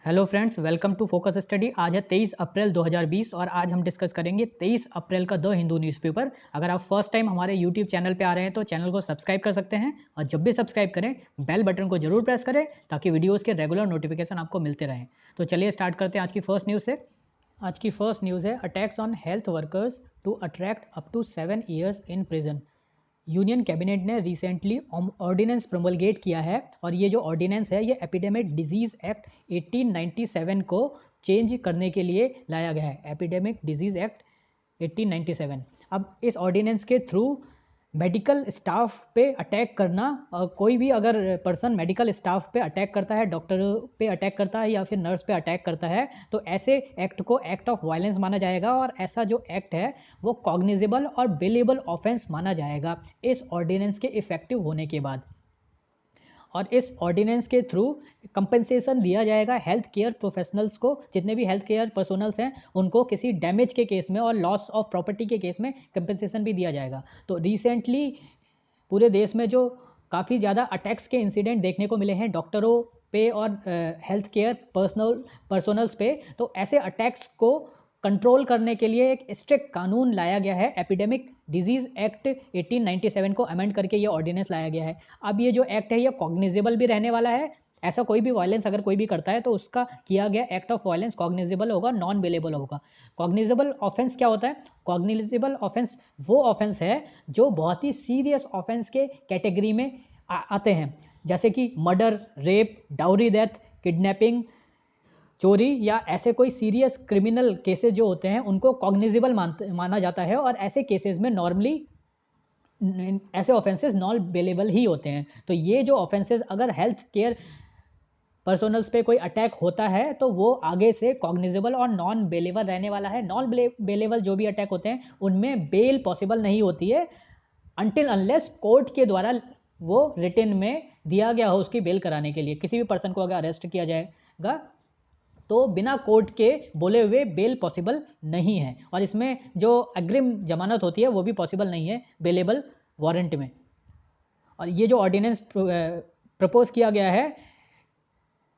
Hello friends, welcome to Focus Study. आज है 23 अप्रैल 2020 और आज हम डिस्कस करेंगे 23 अप्रैल का द हिंदू न्यूज़पेपर। अगर आप फर्स्ट टाइम हमारे यूट्यूब चैनल पे आ रहे हैं तो चैनल को सब्सक्राइब कर सकते हैं और जब भी सब्सक्राइब करें बेल बटन को जरूर प्रेस करें ताकि वीडियोज़ के रेगुलर नोटिफिकेशन आपको मिलते रहें। तो चलिए स्टार्ट करते हैं आज की फर्स्ट न्यूज़ से। आज की फर्स्ट न्यूज़ है attacks on health workers to attract up to 7 years in prison. Union Cabinet ने रिसेंटली ऑर्डिनेंस प्रोमलगेट किया है और ये जो ऑर्डिनेंस है ये एपिडेमिक डिजीज़ एक्ट 1897 को चेंज करने के लिए लाया गया है। Epidemic disease act 1897। अब इस ऑर्डिनेंस के थ्रू मेडिकल स्टाफ पे अटैक करना, कोई भी अगर पर्सन मेडिकल स्टाफ पे अटैक करता है, डॉक्टर पे अटैक करता है या फिर नर्स पे अटैक करता है तो ऐसे एक्ट को एक्ट ऑफ वायलेंस माना जाएगा और ऐसा जो एक्ट है वो कॉग्निजेबल और बिलेबल ऑफेंस माना जाएगा इस ऑर्डिनेंस के इफेक्टिव होने के बाद। और इस ऑर्डिनेंस के थ्रू कंपनसेशन दिया जाएगा हेल्थ केयर प्रोफेशनल्स को, जितने भी हेल्थ केयर पर्सनल्स हैं उनको किसी डैमेज के केस में और लॉस ऑफ प्रॉपर्टी के केस में कंपनसेशन भी दिया जाएगा। तो रिसेंटली पूरे देश में जो काफ़ी ज़्यादा अटैक्स के इंसिडेंट देखने को मिले हैं डॉक्टरों पे और हेल्थ केयर पर्सनल्स पे, तो ऐसे अटैक्स को कंट्रोल करने के लिए एक स्ट्रिक्ट कानून लाया गया है। एपिडेमिक डिजीज़ एक्ट 1897 को अमेंड करके ये ऑर्डिनेंस लाया गया है। अब ये जो एक्ट है ये कॉग्निजेबल भी रहने वाला है। ऐसा कोई भी वायलेंस अगर कोई भी करता है तो उसका किया गया एक्ट ऑफ वायलेंस कॉग्निजेबल होगा, नॉन बेलेबल होगा। कॉग्निजेबल ऑफेंस क्या होता है? कॉग्निजेबल ऑफेंस वो ऑफेंस है जो बहुत ही सीरियस ऑफेंस के कैटेगरी में आते हैं, जैसे कि murder, rape, dowry death, kidnapping, चोरी या ऐसे कोई सीरियस क्रिमिनल केसेस जो होते हैं उनको कॉग्निजेबल माना जाता है। और ऐसे केसेस में नॉर्मली ऐसे ऑफेंसेस नॉन बेलेबल ही होते हैं। तो ये जो ऑफेंसेस अगर हेल्थ केयर पर्सनल्स पे कोई अटैक होता है तो वो आगे से कॉग्निजेबल और नॉन बेलेबल रहने वाला है। नॉन बेलेबल जो भी अटैक होते हैं उनमें बेल पॉसिबल नहीं होती है अनटिल अनलेस कोर्ट के द्वारा वो रिटन में दिया गया हो उसकी बेल कराने के लिए। किसी भी पर्सन को अगर अरेस्ट किया जाएगा तो बिना कोर्ट के बोले हुए बेल पॉसिबल नहीं है और इसमें जो अग्रिम जमानत होती है वो भी पॉसिबल नहीं है बेलेबल वारंट में। और ये जो ऑर्डिनेंस प्रपोज किया गया है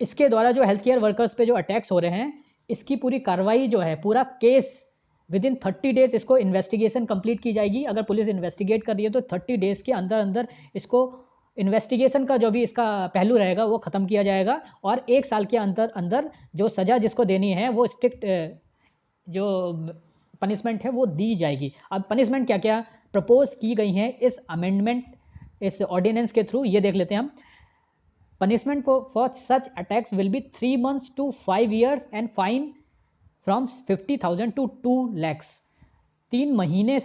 इसके द्वारा जो हेल्थ केयर वर्कर्स पे जो अटैक्स हो रहे हैं इसकी पूरी कार्रवाई जो है, पूरा केस विद इन 30 डेज इसको इन्वेस्टिगेशन कंप्लीट की जाएगी। अगर पुलिस इन्वेस्टिगेट कर रही है तो 30 डेज के अंदर अंदर इसको इन्वेस्टिगेशन का जो भी इसका पहलू रहेगा वो ख़त्म किया जाएगा और 1 साल के अंदर अंदर जो सज़ा जिसको देनी है वो स्ट्रिक्ट जो पनिशमेंट है वो दी जाएगी। अब पनिशमेंट क्या क्या प्रपोज की गई हैं इस अमेंडमेंट, इस ऑर्डिनेंस के थ्रू, ये देख लेते हैं हम। Punishment for such attacks will be 3 months to 5 years and fine from 50,000 to 2 lakhs। 3 महीने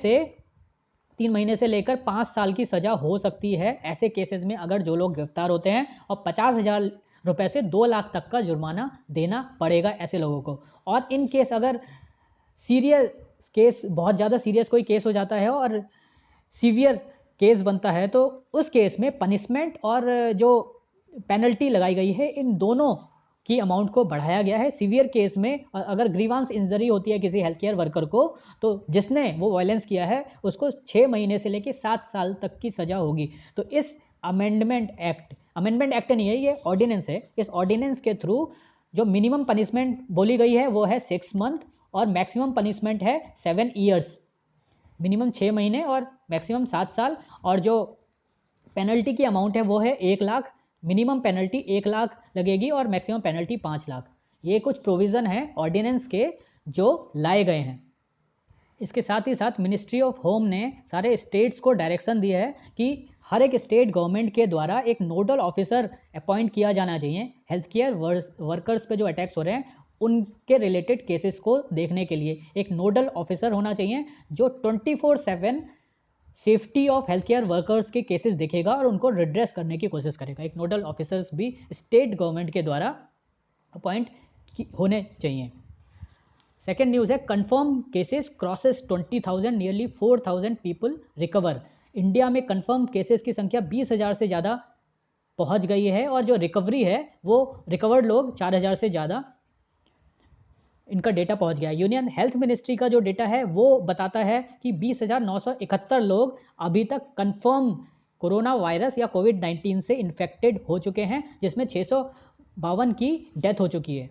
से लेकर 5 साल की सज़ा हो सकती है ऐसे केसेस में अगर जो लोग गिरफ्तार होते हैं, और 50,000 रुपये से 2 लाख तक का जुर्माना देना पड़ेगा ऐसे लोगों को। और इन केस अगर सीरियस केस, बहुत ज़्यादा सीरियस कोई केस हो जाता है और सीवियर केस बनता है तो उस केस में पनिशमेंट और जो पेनल्टी लगाई गई है इन दोनों की अमाउंट को बढ़ाया गया है। सीवियर केस में अगर ग्रीवांस इंजरी होती है किसी हेल्थ केयर वर्कर को तो जिसने वो वायलेंस किया है उसको 6 महीने से लेकर 7 साल तक की सज़ा होगी। तो इस अमेंडमेंट एक्ट नहीं है, ये ऑर्डिनेंस है। इस ऑर्डिनेंस के थ्रू जो मिनिमम पनिशमेंट बोली गई है वो है 6 मंथ और मैक्सिमम पनिशमेंट है 7 ईयर्स। मिनिमम 6 महीने और मैक्सिमम 7 साल। और जो पेनल्टी की अमाउंट है वो है 1 लाख। मिनिमम पेनल्टी 1 लाख लगेगी और मैक्सिमम पेनल्टी 5 लाख। ये कुछ प्रोविज़न है ऑर्डिनेंस के जो लाए गए हैं। इसके साथ ही साथ मिनिस्ट्री ऑफ होम ने सारे स्टेट्स को डायरेक्शन दिया है कि हर एक स्टेट गवर्नमेंट के द्वारा एक नोडल ऑफिसर अपॉइंट किया जाना चाहिए हेल्थ केयर वर्कर्स पे जो अटैक्स हो रहे हैं उनके रिलेटेड केसेस को देखने के लिए। एक नोडल ऑफिसर होना चाहिए जो 24/7 safety of health care workers के केसेस देखेगा और उनको रिड्रेस करने की कोशिश करेगा। एक नोडल ऑफिसर्स भी स्टेट गवर्नमेंट के द्वारा अपॉइंट होने चाहिए। सेकेंड न्यूज़ है confirm cases crosses 20,000, nearly 4,000 people recover. India में कंफर्म केसेस की संख्या 20,000 से ज़्यादा पहुंच गई है और जो रिकवरी है वो रिकवर्ड लोग 4,000 से ज़्यादा इनका डेटा पहुंच गया। यूनियन हेल्थ मिनिस्ट्री का जो डेटा है वो बताता है कि 20,971 लोग अभी तक कंफर्म कोरोना वायरस या कोविड-19 से इन्फेक्टेड हो चुके हैं, जिसमें 652 की डेथ हो चुकी है।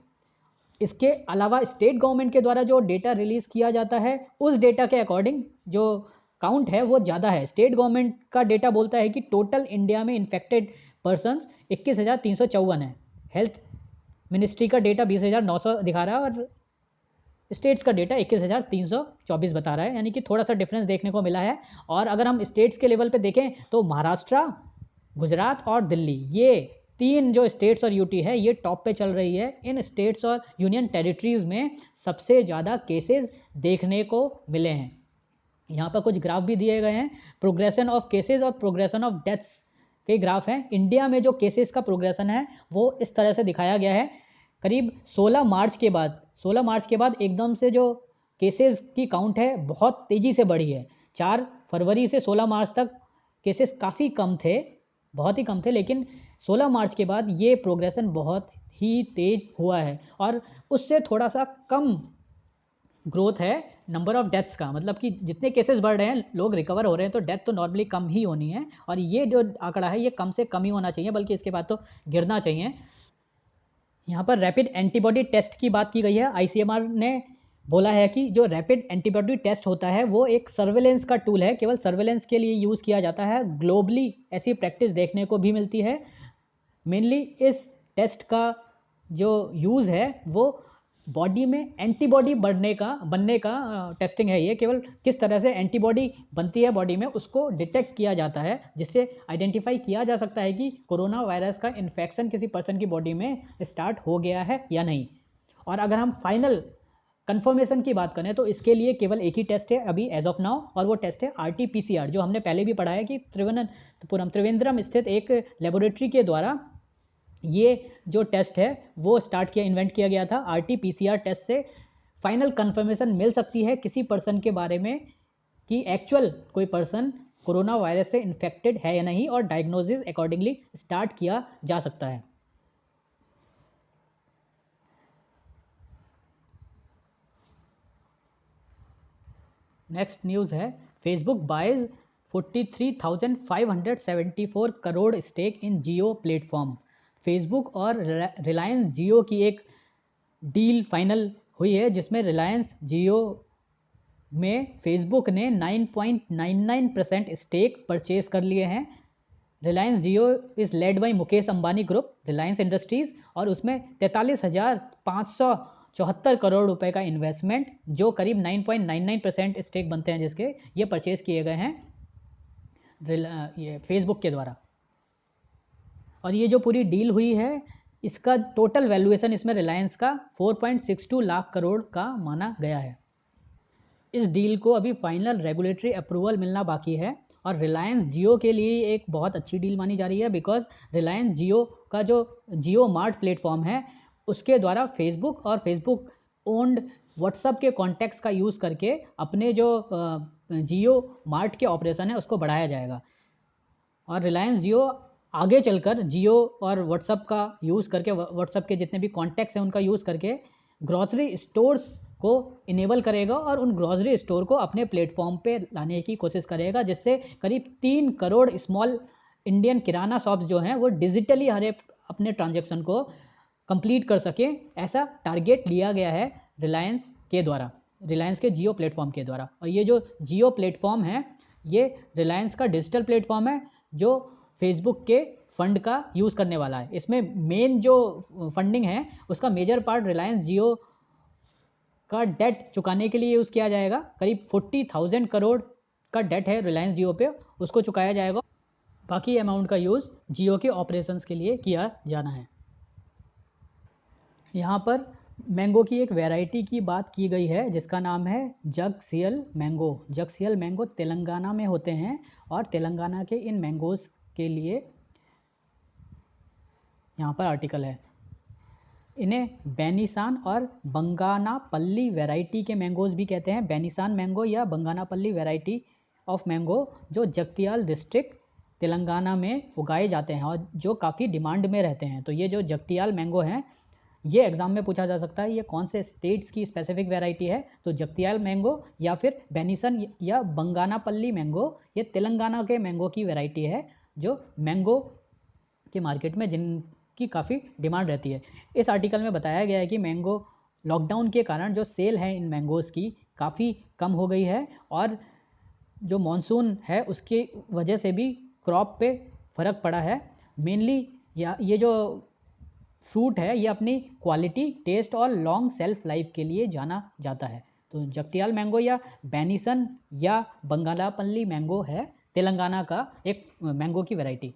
इसके अलावा स्टेट गवर्नमेंट के द्वारा जो डेटा रिलीज़ किया जाता है उस डेटा के अकॉर्डिंग जो काउंट है वो ज़्यादा है। स्टेट गवर्नमेंट का डेटा बोलता है कि टोटल इंडिया में इन्फेक्टेड पर्सनस 21,354 है। हेल्थ मिनिस्ट्री का डेटा 20,900 दिखा रहा है और स्टेट्स का डेटा 21,324 बता रहा है, यानी कि थोड़ा सा डिफरेंस देखने को मिला है। और अगर हम स्टेट्स के लेवल पे देखें तो महाराष्ट्र, गुजरात और दिल्ली, ये तीन जो स्टेट्स और यूटी है ये टॉप पे चल रही है। इन स्टेट्स और यूनियन टेरिटरीज़ में सबसे ज़्यादा केसेस देखने को मिले हैं। यहाँ पर कुछ ग्राफ भी दिए गए हैं, प्रोग्रेशन ऑफ केसेस और प्रोग्रेशन ऑफ डेथ्स के ग्राफ हैं। इंडिया में जो केसेस का प्रोग्रेशन है वो इस तरह से दिखाया गया है। करीब 16 मार्च के बाद एकदम से जो केसेस की काउंट है बहुत तेज़ी से बढ़ी है। 4 फरवरी से 16 मार्च तक केसेस काफ़ी कम थे, बहुत ही कम थे, लेकिन 16 मार्च के बाद ये प्रोग्रेशन बहुत ही तेज़ हुआ है और उससे थोड़ा सा कम ग्रोथ है नंबर ऑफ डेथ्स का। मतलब कि जितने केसेस बढ़ रहे हैं, लोग रिकवर हो रहे हैं, तो डेथ तो नॉर्मली कम ही होनी है और ये जो आंकड़ा है ये कम से कम ही होना चाहिए, बल्कि इसके बाद तो गिरना चाहिए। यहाँ पर रैपिड एंटीबॉडी टेस्ट की बात की गई है। आईसीएमआर ने बोला है कि जो रैपिड एंटीबॉडी टेस्ट होता है वो एक सर्वेलेंस का टूल है, केवल सर्वेलेंस के लिए यूज़ किया जाता है। ग्लोबली ऐसी प्रैक्टिस देखने को भी मिलती है। मेनली इस टेस्ट का जो यूज़ है वो बॉडी में एंटीबॉडी बनने का टेस्टिंग है। ये केवल किस तरह से एंटीबॉडी बनती है बॉडी में उसको डिटेक्ट किया जाता है, जिससे आइडेंटिफाई किया जा सकता है कि कोरोना वायरस का इन्फेक्शन किसी पर्सन की बॉडी में स्टार्ट हो गया है या नहीं। और अगर हम फाइनल कंफर्मेशन की बात करें तो इसके लिए केवल एक ही टेस्ट है अभी एज ऑफ नाउ, और वो टेस्ट है RT-PCR, जो हमने पहले भी पढ़ा है कि त्रिवेंद्रम स्थित एक लेबोरेटरी के द्वारा ये जो टेस्ट है वो इन्वेंट किया गया था। RT-PCR टेस्ट से फाइनल कंफर्मेशन मिल सकती है किसी पर्सन के बारे में कि एक्चुअल कोई पर्सन कोरोना वायरस से इन्फेक्टेड है या नहीं, और डायग्नोसिस अकॉर्डिंगली स्टार्ट किया जा सकता है। नेक्स्ट न्यूज़ है, Facebook buys 43,574 crore stake in Jio platform. Facebook और रिलायंस जियो की एक डील फाइनल हुई है जिसमें रिलायंस जियो में फेसबुक ने 9.99% स्टेक परचेज कर लिए हैं। Reliance Jio is led by Mukesh Ambani group, Reliance Industries, और उसमें 43,574 करोड़ रुपए का इन्वेस्टमेंट, जो करीब 9.99% स्टेक बनते हैं जिसके, ये परचेज किए गए हैं ये फेसबुक के द्वारा। और ये जो पूरी डील हुई है इसका टोटल वैल्यूएशन इसमें रिलायंस का 4.62 लाख करोड़ का माना गया है। इस डील को अभी फाइनल रेगुलेटरी अप्रूवल मिलना बाकी है और रिलायंस जियो के लिए एक बहुत अच्छी डील मानी जा रही है, बिकॉज रिलायंस जियो का जो जियो मार्ट प्लेटफॉर्म है उसके द्वारा फेसबुक और फेसबुक ओन्ड व्हाट्सएप के कॉन्टैक्ट्स का यूज़ करके अपने जो जियो मार्ट के ऑपरेशन है उसको बढ़ाया जाएगा। और रिलायंस जियो आगे चलकर जियो और व्हाट्सएप का यूज़ करके, व्हाट्सएप के जितने भी कॉन्टैक्ट्स हैं उनका यूज़ करके ग्रॉसरी स्टोर्स को इनेबल करेगा और उन ग्रॉसरी स्टोर को अपने प्लेटफॉर्म पे लाने की कोशिश करेगा, जिससे करीब 3 करोड़ स्मॉल इंडियन किराना शॉप्स जो हैं वो डिजिटली हर एक अपने ट्रांजैक्शन को कंप्लीट कर सके। ऐसा टारगेट लिया गया है रिलायंस के द्वारा, रिलायंस के जियो प्लेटफॉर्म के द्वारा। और ये जो जियो प्लेटफॉर्म है ये रिलायंस का डिजिटल प्लेटफॉर्म है जो फेसबुक के फंड का यूज़ करने वाला है। इसमें मेन जो फंडिंग है उसका मेजर पार्ट रिलायंस जियो का डेट चुकाने के लिए यूज़ किया जाएगा। करीब 40,000 करोड़ का डेट है रिलायंस जियो पे, उसको चुकाया जाएगा। बाकी अमाउंट का यूज़ जियो के ऑपरेशंस के लिए किया जाना है। यहाँ पर मैंगो की एक वैरायटी की बात की गई है जिसका नाम है जगसियल मैंगो। जगसियल मैंगो तेलंगाना में होते हैं और तेलंगाना के इन मैंगोज़ के लिए यहाँ पर आर्टिकल है। इन्हें बेनिसान और बंगानापल्ली वैरायटी के मैंगोज़ भी कहते हैं। बेनिसान मैंगो या बंगानापल्ली वैरायटी ऑफ मैंगो जो जगतियाल डिस्ट्रिक्ट तेलंगाना में उगाए जाते हैं और जो काफ़ी डिमांड में रहते हैं। तो ये जो जगतियाल मैंगो हैं ये एग्ज़ाम में पूछा जा सकता है ये कौन से स्टेट्स की स्पेसिफिक वैरायटी है। तो जगतियाल मैंगो या फिर बेनिसन या बंगानापल्ली मैंगो ये तेलंगाना के मैंगो की वैरायटी है जो मैंगो के मार्केट में जिनकी काफ़ी डिमांड रहती है। इस आर्टिकल में बताया गया है कि मैंगो लॉकडाउन के कारण जो सेल है इन मैंगोज़ की काफ़ी कम हो गई है और जो मॉनसून है उसकी वजह से भी क्रॉप पे फ़र्क पड़ा है। मेनली ये जो फ्रूट है ये अपनी क्वालिटी, टेस्ट और लॉन्ग सेल्फ लाइफ के लिए जाना जाता है। तो जगतियाल मैंगो या बेनिसन या बंगालापल्ली मैंगो है तेलंगाना का एक मैंगो की वैरायटी।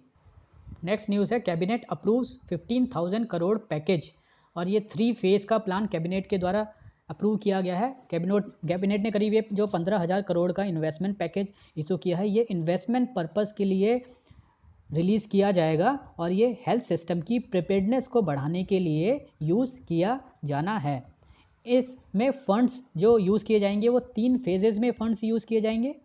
नेक्स्ट न्यूज़ है, कैबिनेट अप्रूव्स 15,000 करोड़ पैकेज। और ये 3 फेज़ का प्लान कैबिनेट के द्वारा अप्रूव किया गया है। कैबिनेट ने करीब ये जो 15,000 करोड़ का इन्वेस्टमेंट पैकेज इशू किया है, ये इन्वेस्टमेंट पर्पज़ के लिए रिलीज़ किया जाएगा और ये हेल्थ सिस्टम की प्रिपेयर्डनेस को बढ़ाने के लिए यूज़ किया जाना है। इसमें फंड्स जो यूज़ किए जाएंगे वो 3 फेजेज़ में फंड्स यूज़ किए जाएंगे।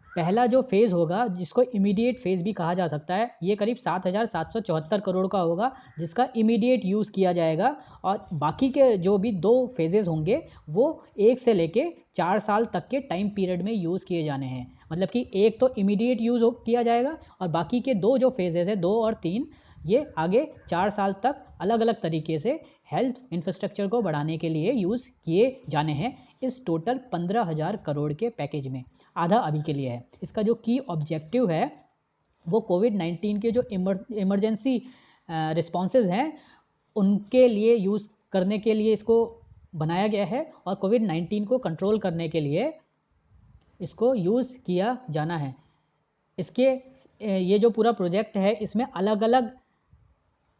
पहला जो फेज़ होगा जिसको इमीडिएट फेज़ भी कहा जा सकता है, ये करीब 7,774 करोड़ का होगा जिसका इमीडिएट यूज़ किया जाएगा और बाकी के जो भी 2 फेजेज़ होंगे वो 1 से लेके 4 साल तक के टाइम पीरियड में यूज़ किए जाने हैं। मतलब कि एक तो इमीडिएट यूज़ किया जाएगा और बाकी के 2 जो फेजेज़ है 2 और 3 ये आगे 4 साल तक अलग अलग तरीके से हेल्थ इंफ्रास्ट्रक्चर को बढ़ाने के लिए यूज़ किए जाने हैं। इस टोटल 15,000 करोड़ के पैकेज में आधा अभी के लिए है। इसका जो की ऑब्जेक्टिव है वो कोविड-19 के जो इमरजेंसी रिस्पॉन्सेज हैं उनके लिए यूज़ करने के लिए इसको बनाया गया है और कोविड-19 को कंट्रोल करने के लिए इसको यूज़ किया जाना है। इसके ये जो पूरा प्रोजेक्ट है इसमें अलग अलग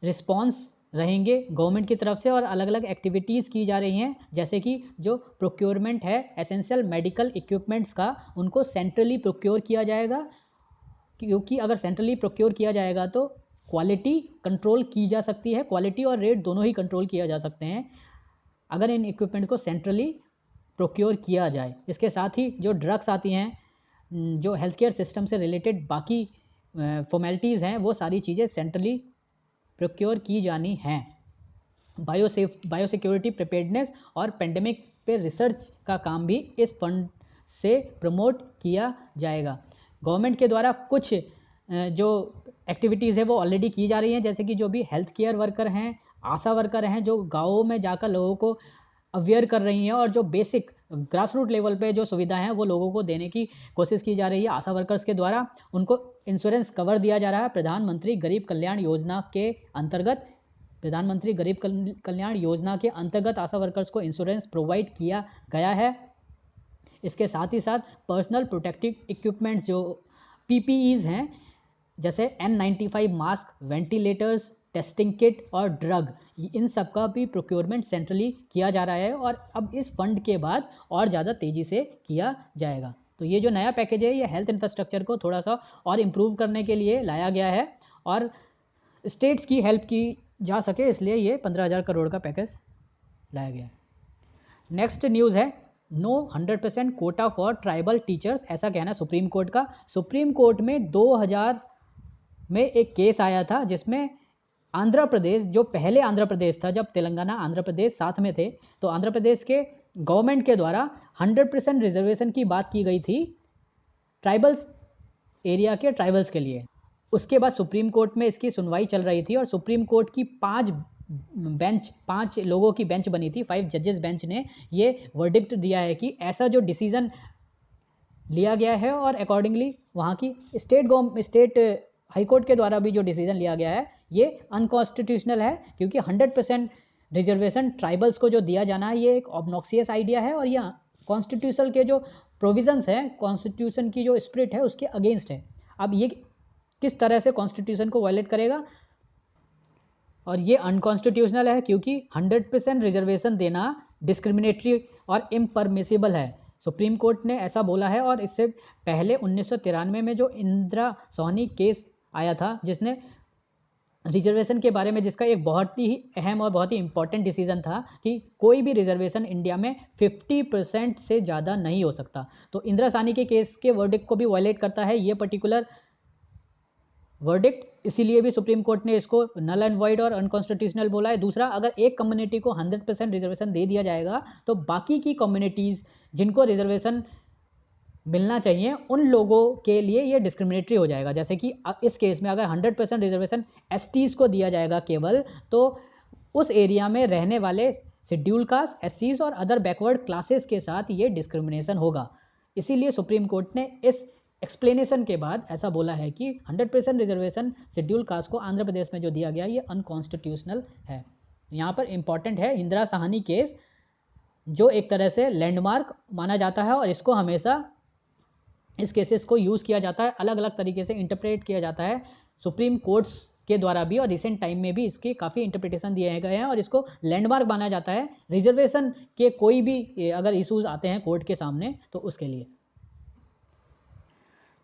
रिस्पॉन्स रहेंगे गवर्नमेंट की तरफ से और अलग अलग एक्टिविटीज़ की जा रही हैं, जैसे कि जो प्रोक्योरमेंट है एसेंशियल मेडिकल इक्विपमेंट्स का उनको सेंट्रली प्रोक्योर किया जाएगा, क्योंकि अगर सेंट्रली प्रोक्योर किया जाएगा तो क्वालिटी कंट्रोल की जा सकती है, क्वालिटी और रेट दोनों ही कंट्रोल किया जा सकते हैं अगर इन इक्विपमेंट्स को सेंट्रली प्रोक्योर किया जाए। इसके साथ ही जो ड्रग्स आती हैं, जो हेल्थ केयर सिस्टम से रिलेटेड बाकी फॉर्मेलिटीज़ हैं, वो सारी चीज़ें सेंट्रली प्रोक्योर की जानी हैं। बायोसिक्योरिटी प्रिपेयर्डनेस और पेंडेमिक पे रिसर्च का काम भी इस फंड से प्रमोट किया जाएगा। गवर्नमेंट के द्वारा कुछ जो एक्टिविटीज़ है वो ऑलरेडी की जा रही हैं, जैसे कि जो भी हेल्थ केयर वर्कर हैं, आशा वर्कर हैं, जो गाँवों में जाकर लोगों को अवेयर कर रही हैं और जो बेसिक ग्रास रूट लेवल पे जो सुविधा हैं वो लोगों को देने की कोशिश की जा रही है आशा वर्कर्स के द्वारा। उनको इंश्योरेंस कवर दिया जा रहा है प्रधानमंत्री गरीब कल्याण योजना के अंतर्गत। प्रधानमंत्री गरीब कल्याण योजना के अंतर्गत आशा वर्कर्स को इंश्योरेंस प्रोवाइड किया गया है। इसके साथ ही साथ पर्सनल प्रोटेक्टिव इक्विपमेंट्स जो PPEs हैं, जैसे N95 mask, ventilators, testing kit और ड्रग, इन सब का भी प्रोक्योरमेंट सेंट्रली किया जा रहा है और अब इस फंड के बाद और ज़्यादा तेज़ी से किया जाएगा। तो ये जो नया पैकेज है ये हेल्थ इंफ्रास्ट्रक्चर को थोड़ा सा और इम्प्रूव करने के लिए लाया गया है और स्टेट्स की हेल्प की जा सके, इसलिए ये 15,000 करोड़ का पैकेज लाया गया है। नेक्स्ट न्यूज़ है, no 100% quota for tribal teachers, ऐसा कहना है सुप्रीम कोर्ट का। सुप्रीम कोर्ट में 2000 में एक केस आया था जिसमें आंध्र प्रदेश, जो पहले आंध्र प्रदेश था जब तेलंगाना आंध्र प्रदेश साथ में थे, तो आंध्र प्रदेश के गवर्नमेंट के द्वारा 100% रिजर्वेशन की बात की गई थी ट्राइबल्स एरिया के ट्राइबल्स के लिए। उसके बाद सुप्रीम कोर्ट में इसकी सुनवाई चल रही थी और सुप्रीम कोर्ट की 5 लोगों की बेंच बनी थी, 5 जजेस बेंच ने ये वर्डिक्ट दिया है कि ऐसा जो डिसीजन लिया गया है और अकॉर्डिंगली वहाँ की स्टेट हाई कोर्ट के द्वारा भी जो डिसीजन लिया गया है ये अनकॉन्स्टिट्यूशनल है, क्योंकि 100% रिजर्वेशन ट्राइबल्स को जो दिया जाना है ये एक ऑब्नॉक्सियस आइडिया है और यह कॉन्स्टिट्यूशन के जो प्रोविजंस हैं, कॉन्स्टिट्यूशन की जो स्पिरिट है उसके अगेंस्ट है। अब ये किस तरह से कॉन्स्टिट्यूशन को वायलेट करेगा, और ये अनकॉन्स्टिट्यूशनल है क्योंकि 100% रिजर्वेशन देना डिस्क्रिमिनेटरी और इम्परमिसिबल है। सुप्रीम कोर्ट ने ऐसा बोला है और इससे पहले 1993 में जो इंदिरा सोहनी केस आया था जिसने रिजर्वेशन के बारे में, जिसका एक बहुत ही अहम और बहुत ही इम्पॉर्टेंट डिसीजन था कि कोई भी रिजर्वेशन इंडिया में 50% से ज़्यादा नहीं हो सकता। तो इंदिरा सोहनी के केस के वर्डिक्ट को भी वायलेट करता है ये पर्टिकुलर वर्डिक्ट, इसीलिए भी सुप्रीम कोर्ट ने इसको नल एंड वॉइड और अनकॉन्स्टिट्यूशनल बोला है। दूसरा, अगर एक कम्युनिटी को 100% रिजर्वेशन दे दिया जाएगा तो बाकी की कम्युनिटीज़ जिनको रिजर्वेशन मिलना चाहिए उन लोगों के लिए ये डिस्क्रिमिनेटरी हो जाएगा। जैसे कि इस केस में अगर 100% रिजर्वेशन STs को दिया जाएगा केवल, तो उस एरिया में रहने वाले शेड्यूल कास्ट, एससीज और अदर बैकवर्ड क्लासेस के साथ ये डिस्क्रिमिनेशन होगा। इसीलिए सुप्रीम कोर्ट ने इस एक्सप्लेनेशन के बाद ऐसा बोला है कि 100% रिजर्वेशन शेड्यूल कास्ट को आंध्र प्रदेश में जो दिया गया ये अनकॉन्स्टिट्यूशनल है। यहाँ पर इंपॉर्टेंट है इंदिरा साहनी केस, जो एक तरह से लैंडमार्क माना जाता है और इसको हमेशा इस केसेस को यूज़ किया जाता है, अलग अलग तरीके से इंटरप्रेट किया जाता है सुप्रीम कोर्ट्स के द्वारा भी, और रिसेंट टाइम में भी इसके काफ़ी इंटरप्रिटेशन दिए गए हैं और इसको लैंडमार्क माना जाता है रिजर्वेशन के कोई भी अगर इश्यूज आते हैं कोर्ट के सामने तो उसके लिए।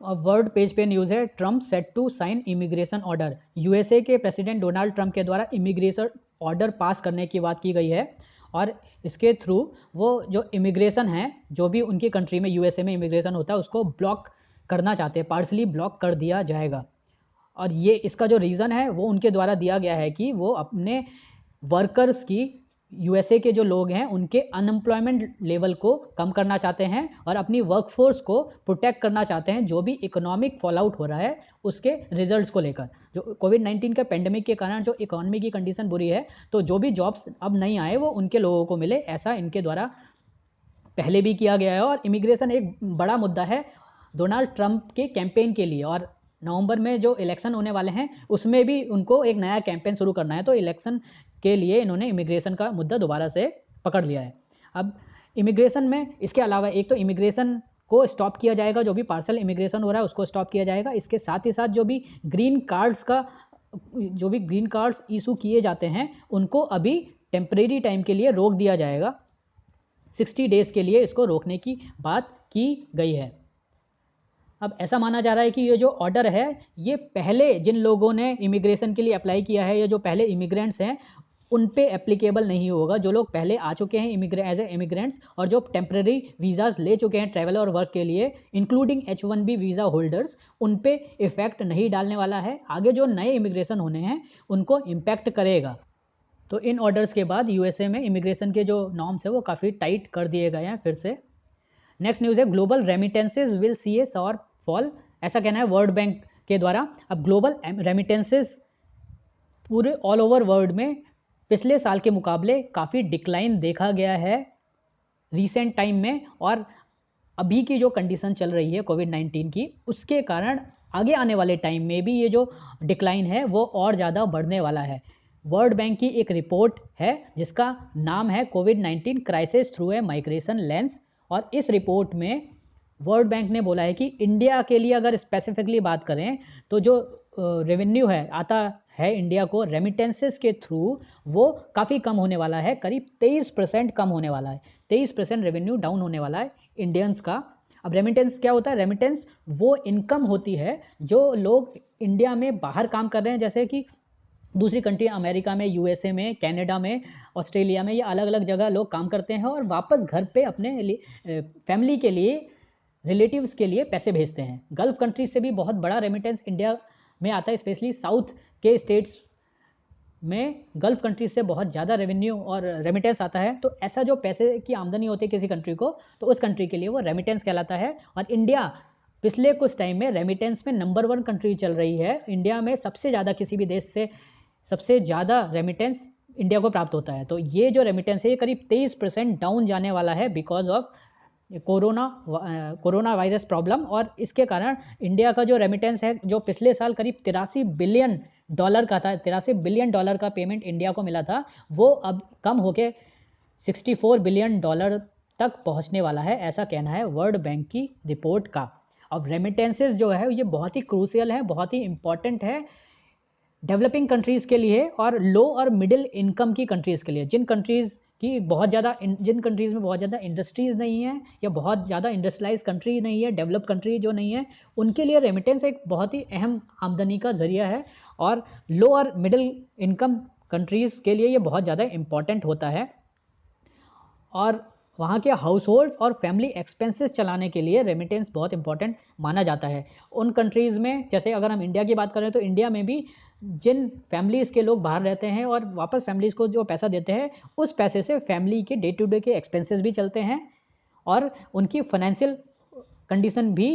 अब वर्ल्ड पेज पे न्यूज़ है, Trump set to sign immigration order. USA के प्रेसिडेंट डोनाल्ड ट्रंप के द्वारा इमिग्रेशन ऑर्डर पास करने की बात की गई है और इसके थ्रू वो जो इमिग्रेशन है, जो भी उनकी कंट्री में यूएसए में इमिग्रेशन होता है उसको ब्लॉक करना चाहते हैं, पार्शली ब्लॉक कर दिया जाएगा। और ये इसका जो रीज़न है वो उनके द्वारा दिया गया है कि वो अपने वर्कर्स की, यूएसए के जो लोग हैं उनके अनएम्प्लॉयमेंट लेवल को कम करना चाहते हैं और अपनी वर्कफोर्स को प्रोटेक्ट करना चाहते हैं जो भी इकोनॉमिक फॉल आउट हो रहा है उसके रिजल्ट्स को लेकर। जो कोविड-19 के पेंडेमिक के कारण जो इकोनॉमी की कंडीशन बुरी है, तो जो भी जॉब्स अब नहीं आए वो उनके लोगों को मिले, ऐसा इनके द्वारा पहले भी किया गया है। और इमिग्रेशन एक बड़ा मुद्दा है डोनाल्ड ट्रंप के कैंपेन के लिए, और नवंबर में जो इलेक्शन होने वाले हैं उसमें भी उनको एक नया कैंपेन शुरू करना है, तो इलेक्शन के लिए इन्होंने इमिग्रेशन का मुद्दा दोबारा से पकड़ लिया है। अब इमिग्रेशन में इसके अलावा एक तो इमिग्रेशन को स्टॉप किया जाएगा, जो भी पार्सल इमिग्रेशन हो रहा है उसको स्टॉप किया जाएगा। इसके साथ ही साथ जो भी ग्रीन कार्ड्स इशू किए जाते हैं उनको अभी टेम्परेरी टाइम के लिए रोक दिया जाएगा, 60 डेज़ के लिए इसको रोकने की बात की गई है। अब ऐसा माना जा रहा है कि ये जो ऑर्डर है ये पहले जिन लोगों ने इमिग्रेशन के लिए अप्लाई किया है, ये जो पहले इमिग्रेंट्स हैं उन पे एप्लीकेबल नहीं होगा। जो लोग पहले आ चुके हैं एज ए इमिग्रेंट्स और जो टेम्प्रेरी वीज़ाज़ ले चुके हैं ट्रैवल और वर्क के लिए, इंक्लूडिंग H1B वीज़ा होल्डर्स, उन पे इफ़ेक्ट नहीं डालने वाला है। आगे जो नए इमिग्रेशन होने हैं उनको इम्पैक्ट करेगा। तो इन ऑर्डर्स के बाद यूएसए में इमिग्रेशन के जो नॉर्म्स है वो काफ़ी टाइट कर दिए गए हैं फिर से। नेक्स्ट न्यूज़ है, global remittances will see A short fall, ऐसा कहना है वर्ल्ड बैंक के द्वारा। अब ग्लोबल रेमिटेंसेज पूरे ऑल ओवर वर्ल्ड में पिछले साल के मुकाबले काफ़ी डिक्लाइन देखा गया है रीसेंट टाइम में, और अभी की जो कंडीशन चल रही है कोविड-19 की उसके कारण आगे आने वाले टाइम में भी ये जो डिक्लाइन है वो और ज़्यादा बढ़ने वाला है। वर्ल्ड बैंक की एक रिपोर्ट है जिसका नाम है कोविड-19 crisis through a migration lens, और इस रिपोर्ट में वर्ल्ड बैंक ने बोला है कि इंडिया के लिए अगर स्पेसिफिकली बात करें तो जो रेवेन्यू है आता है इंडिया को रेमिटेंसेस के थ्रू वो काफ़ी कम होने वाला है, करीब 23% कम होने वाला है, 23% रेवेन्यू डाउन होने वाला है इंडियंस का। अब रेमिटेंस क्या होता है? रेमिटेंस वो इनकम होती है जो लोग इंडिया में बाहर काम कर रहे हैं, जैसे कि दूसरी कंट्री अमेरिका में, यूएसए में, कनाडा में, ऑस्ट्रेलिया में, ये अलग अलग जगह लोग काम करते हैं और वापस घर पे अपने लिए फैमिली के लिए, रिलेटिव्स के लिए पैसे भेजते हैं। गल्फ़ कंट्रीज से भी बहुत बड़ा रेमिटेंस इंडिया में आता है, स्पेशली साउथ के स्टेट्स में गल्फ़ कंट्रीज से बहुत ज़्यादा रेवेन्यू और रेमिटेंस आता है। तो ऐसा जो पैसे की आमदनी होती है किसी कंट्री को, तो उस कंट्री के लिए वो रेमिटेंस कहलाता है। और इंडिया पिछले कुछ टाइम में रेमिटेंस में नंबर 1 कंट्री चल रही है। इंडिया में सबसे ज़्यादा, किसी भी देश से सबसे ज़्यादा रेमिटेंस इंडिया को प्राप्त होता है। तो ये जो रेमिटेंस है ये करीब 23% डाउन जाने वाला है because of corona virus problem, और इसके कारण इंडिया का जो रेमिटेंस है जो पिछले साल करीब $83 बिलियन का था, $83 बिलियन का पेमेंट इंडिया को मिला था, वो अब कम होके $64 बिलियन तक पहुंचने वाला है, ऐसा कहना है वर्ल्ड बैंक की रिपोर्ट का। अब रेमिटेंसेस जो है ये बहुत ही क्रूशियल है, बहुत ही इंपॉर्टेंट है डेवलपिंग कंट्रीज़ के लिए और लो और मिडिल इनकम की कंट्रीज़ के लिए। जिन कंट्रीज़ में बहुत ज़्यादा इंडस्ट्रीज़ नहीं है या बहुत ज़्यादा इंडस्ट्रियलाइज कंट्री नहीं है, डेवलप कंट्री जो नहीं है, उनके लिए रेमिटेंस एक बहुत ही अहम आमदनी का ज़रिया है, और लो और मिडिल इनकम कंट्रीज़ के लिए ये बहुत ज़्यादा इम्पॉर्टेंट होता है। और वहाँ के हाउस होल्ड्स और फैमिली एक्सपेंसेस चलाने के लिए रेमिटेंस बहुत इंपॉर्टेंट माना जाता है। उन कंट्रीज़ में, जैसे अगर हम इंडिया की बात करें तो इंडिया में भी जिन फैमिलीज़ के लोग बाहर रहते हैं और वापस फैमिलीज़ को जो पैसा देते हैं, उस पैसे से फैमिली के डे टू डे के एक्सपेंसेस भी चलते हैं और उनकी फाइनेंशियल कंडीशन भी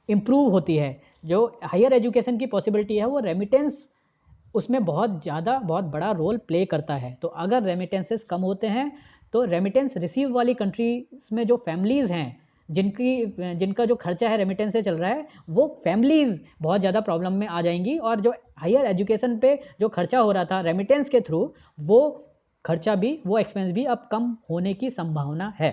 इम्प्रूव होती है। जो हायर एजुकेशन की पॉसिबिलिटी है वो रेमिटेंस उसमें बहुत बड़ा रोल प्ले करता है। तो अगर रेमिटेंसेस कम होते हैं तो रेमिटेंस रिसीव वाली कंट्रीज में जो फैमिलीज़ हैं जिनका जो खर्चा है रेमिटेंस से चल रहा है, वो फैमिलीज़ बहुत ज़्यादा प्रॉब्लम में आ जाएंगी, और जो हायर एजुकेशन पे जो खर्चा हो रहा था रेमिटेंस के थ्रू, वो खर्चा भी, वो एक्सपेंस भी अब कम होने की संभावना है।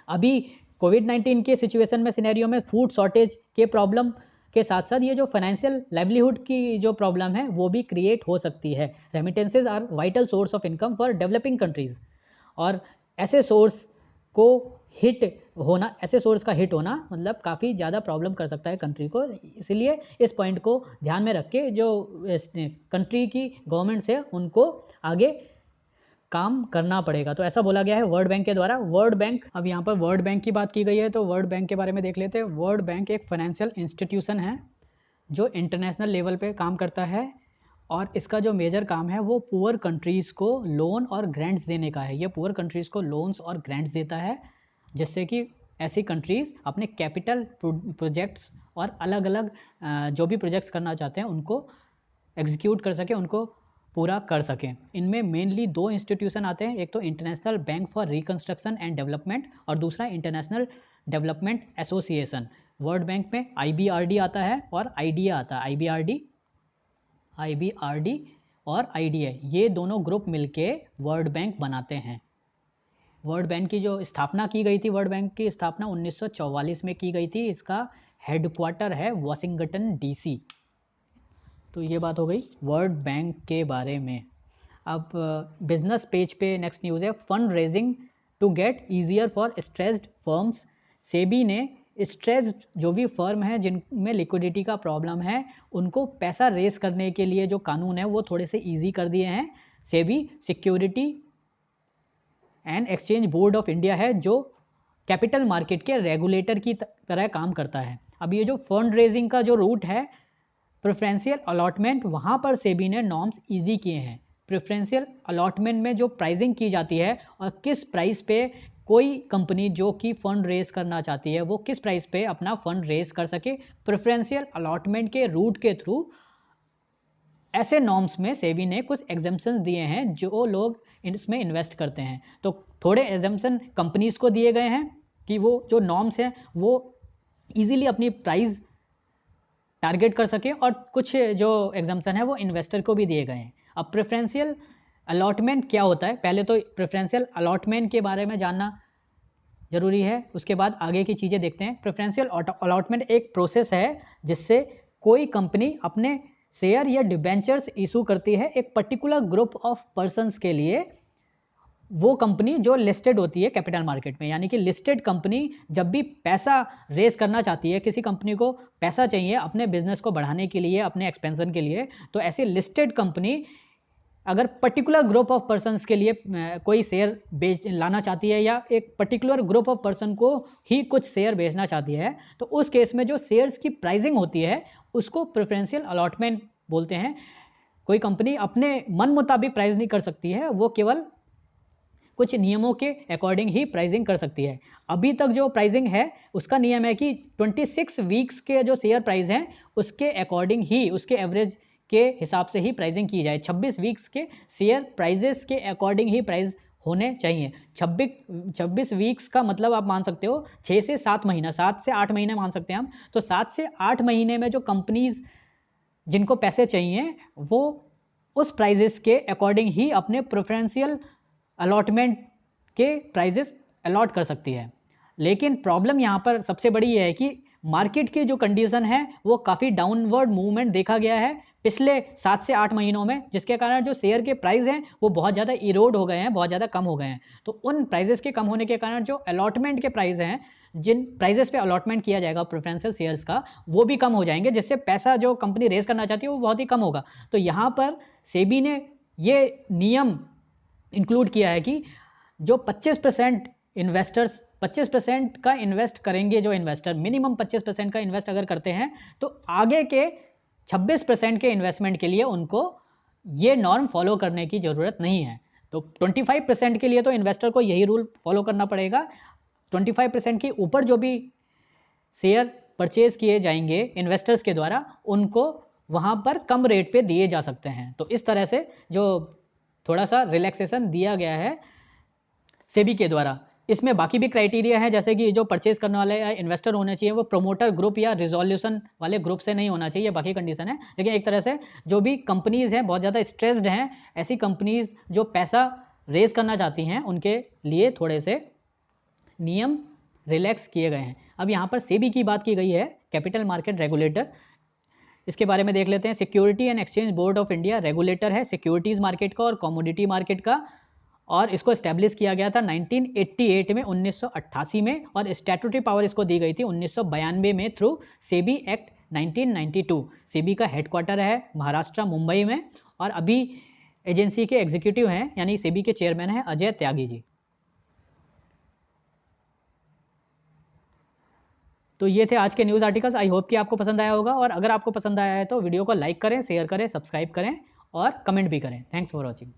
अभी कोविड-19 के सिचुएशन में, सिनेरियो में फूड शॉर्टेज के प्रॉब्लम के साथ साथ ये जो फाइनेंशियल लाइवलीहुड की जो प्रॉब्लम है वो भी क्रिएट हो सकती है। Remittances are vital source of income for developing countries, और ऐसे सोर्स का हिट होना मतलब काफ़ी ज़्यादा प्रॉब्लम कर सकता है कंट्री को। इसलिए इस पॉइंट को ध्यान में रख के जो कंट्री की गवर्नमेंट्स है उनको आगे काम करना पड़ेगा। तो ऐसा बोला गया है वर्ल्ड बैंक के द्वारा। वर्ल्ड बैंक, अब यहाँ पर वर्ल्ड बैंक की बात की गई है तो वर्ल्ड बैंक के बारे में देख लेते हैं। वर्ल्ड बैंक एक फाइनेंशियल इंस्टीट्यूशन है जो इंटरनेशनल लेवल पे काम करता है, और इसका जो मेजर काम है वो पुअर कंट्रीज़ को लोन और ग्रांट्स देने का है। ये पुअर कंट्रीज़ को लोन्स और ग्रांट्स देता है जिससे कि ऐसी कंट्रीज़ अपने कैपिटल प्रोजेक्ट्स और अलग अलग जो भी प्रोजेक्ट्स करना चाहते हैं उनको एग्जीक्यूट कर सकें, उनको पूरा कर सकें। इनमें मेनली दो इंस्टीट्यूशन आते हैं, एक तो international bank for reconstruction and development और दूसरा international development association. World bank में IBRD आता है और IDA आता है। IBRD और IDA, ये दोनों ग्रुप मिलके वर्ल्ड बैंक बनाते हैं। वर्ल्ड बैंक की जो स्थापना की गई थी, वर्ल्ड बैंक की स्थापना 1944 में की गई थी। इसका हेडक्वार्टर है वाशिंगटन DC। तो ये बात हो गई वर्ल्ड बैंक के बारे में। अब बिजनेस पेज पे नेक्स्ट न्यूज़ है, fund raising to get easier for stressed firms. SEBI ने स्ट्रेस्ड जो भी फर्म है जिनमें लिक्विडिटी का प्रॉब्लम है उनको पैसा रेस करने के लिए जो कानून है वो थोड़े से ईजी कर दिए हैं। SEBI security and exchange board of India है जो कैपिटल मार्केट के रेगुलेटर की तरह काम करता है। अब ये जो फंड रेजिंग का जो रूट है प्रेफरेंशियल अलॉटमेंट, वहाँ पर सेबी ने नॉर्म्स इजी किए हैं। प्रेफरेंशियल अलॉटमेंट में जो प्राइसिंग की जाती है और किस प्राइस पे कोई कंपनी जो कि फंड रेज करना चाहती है वो किस प्राइस पे अपना फंड रेज कर सके, प्रेफरेंशियल अलॉटमेंट के रूट के थ्रू ऐसे नॉर्म्स में सेबी ने कुछ एग्जम्पशंस दिए हैं जो लोग इसमें इन्वेस्ट करते हैं। तो थोड़े एग्जम्पशन कंपनीज को दिए गए हैं कि वो जो नॉर्म्स हैं वो ईजिली अपनी प्राइस टारगेट कर सके, और कुछ जो एग्जाम्पशन है वो इन्वेस्टर को भी दिए गए हैं। अब प्रेफरेंशियल अलॉटमेंट क्या होता है, पहले तो प्रेफरेंशियल अलॉटमेंट के बारे में जानना जरूरी है, उसके बाद आगे की चीज़ें देखते हैं। प्रेफरेंशियल अलॉटमेंट एक प्रोसेस है जिससे कोई कंपनी अपने शेयर या डिबेंचर्स इशू करती है एक पर्टिकुलर ग्रुप ऑफ पर्सन्स के लिए। वो कंपनी जो लिस्टेड होती है कैपिटल मार्केट में, यानी कि लिस्टेड कंपनी जब भी पैसा रेज करना चाहती है, किसी कंपनी को पैसा चाहिए अपने बिजनेस को बढ़ाने के लिए, अपने एक्सपेंशन के लिए, तो ऐसी लिस्टेड कंपनी अगर पर्टिकुलर ग्रुप ऑफ पर्सन्स के लिए कोई शेयर लाना चाहती है या एक पर्टिकुलर ग्रुप ऑफ पर्सन को ही कुछ शेयर बेचना चाहती है, तो उस केस में जो शेयर्स की प्राइसिंग होती है उसको प्रेफरेंशियल अलॉटमेंट बोलते हैं। कोई कंपनी अपने मन मुताबिक प्राइस नहीं कर सकती है, वो केवल कुछ नियमों के अकॉर्डिंग ही प्राइसिंग कर सकती है। अभी तक जो प्राइसिंग है उसका नियम है कि 26 वीक्स के जो शेयर प्राइस हैं उसके अकॉर्डिंग ही, उसके एवरेज के हिसाब से ही प्राइसिंग की जाए। 26 वीक्स के शेयर प्राइजेस के अकॉर्डिंग ही प्राइस होने चाहिए। 26 वीक्स का मतलब आप मान सकते हो 6 से 7 महीना, 7 से 8 महीने मान सकते हैं हम। तो 7 से 8 महीने में जो कंपनीज जिनको पैसे चाहिए वो उस प्राइजेस के अकॉर्डिंग ही अपने प्रेफरेंशियल अलॉटमेंट के प्राइजेस अलॉट कर सकती है। लेकिन प्रॉब्लम यहाँ पर सबसे बड़ी ये है कि मार्केट की जो कंडीशन है वो काफ़ी डाउनवर्ड मूवमेंट देखा गया है पिछले 7 से 8 महीनों में, जिसके कारण जो शेयर के प्राइस हैं वो बहुत ज़्यादा इरोड हो गए हैं, बहुत ज़्यादा कम हो गए हैं। तो उन प्राइजेस के कम होने के कारण जो अलॉटमेंट के प्राइस हैं, जिन प्राइजेस पे अलॉटमेंट किया जाएगा प्रेफरेंशियल शेयर्स का, वो भी कम हो जाएंगे, जिससे पैसा जो कंपनी रेज करना चाहती है वो बहुत ही कम होगा। तो यहाँ पर सेबी ने ये नियम इंक्लूड किया है कि जो 25% इन्वेस्टर्स 25% का इन्वेस्ट करेंगे, जो इन्वेस्टर मिनिमम 25% का इन्वेस्ट अगर करते हैं, तो आगे के 26% के इन्वेस्टमेंट के लिए उनको ये नॉर्म फॉलो करने की ज़रूरत नहीं है। तो 25% के लिए तो इन्वेस्टर को यही रूल फॉलो करना पड़ेगा। 25% के ऊपर जो भी शेयर परचेज किए जाएंगे इन्वेस्टर्स के द्वारा, उनको वहाँ पर कम रेट पे दिए जा सकते हैं। तो इस तरह से जो थोड़ा सा रिलैक्सेशन दिया गया है सेबी के द्वारा। इसमें बाकी भी क्राइटेरिया है, जैसे कि जो परचेज करने वाले इन्वेस्टर होने चाहिए वो प्रोमोटर ग्रुप या रिजोल्यूशन वाले ग्रुप से नहीं होना चाहिए, बाकी कंडीशन है। लेकिन एक तरह से जो भी कंपनीज़ हैं बहुत ज़्यादा स्ट्रेस्ड हैं, ऐसी कंपनीज़ जो पैसा रेज करना चाहती हैं उनके लिए थोड़े से नियम रिलैक्स किए गए हैं। अब यहाँ पर सेबी की बात की गई है, कैपिटल मार्केट रेगुलेटर। इसके बारे में देख लेते हैं। Security and exchange board of India regulator है सिक्योरिटीज़ मार्केट का और कमोडिटी मार्केट का, और इसको इस्टेब्लिश किया गया था 1988 में, 1988 में, और स्टैट्यूटरी पावर इसको दी गई थी 1992 में थ्रू सेबी एक्ट 1992। सेबी का हेडक्वार्टर है महाराष्ट्र मुंबई में, और अभी एजेंसी के एग्जीक्यूटिव हैं यानी सेबी के चेयरमैन हैं अजय त्यागी जी। तो ये थे आज के न्यूज़ आर्टिकल्स। आई होप कि आपको पसंद आया होगा, और अगर आपको पसंद आया है तो वीडियो को लाइक करें, शेयर करें, सब्सक्राइब करें और कमेंट भी करें। Thanks for watching.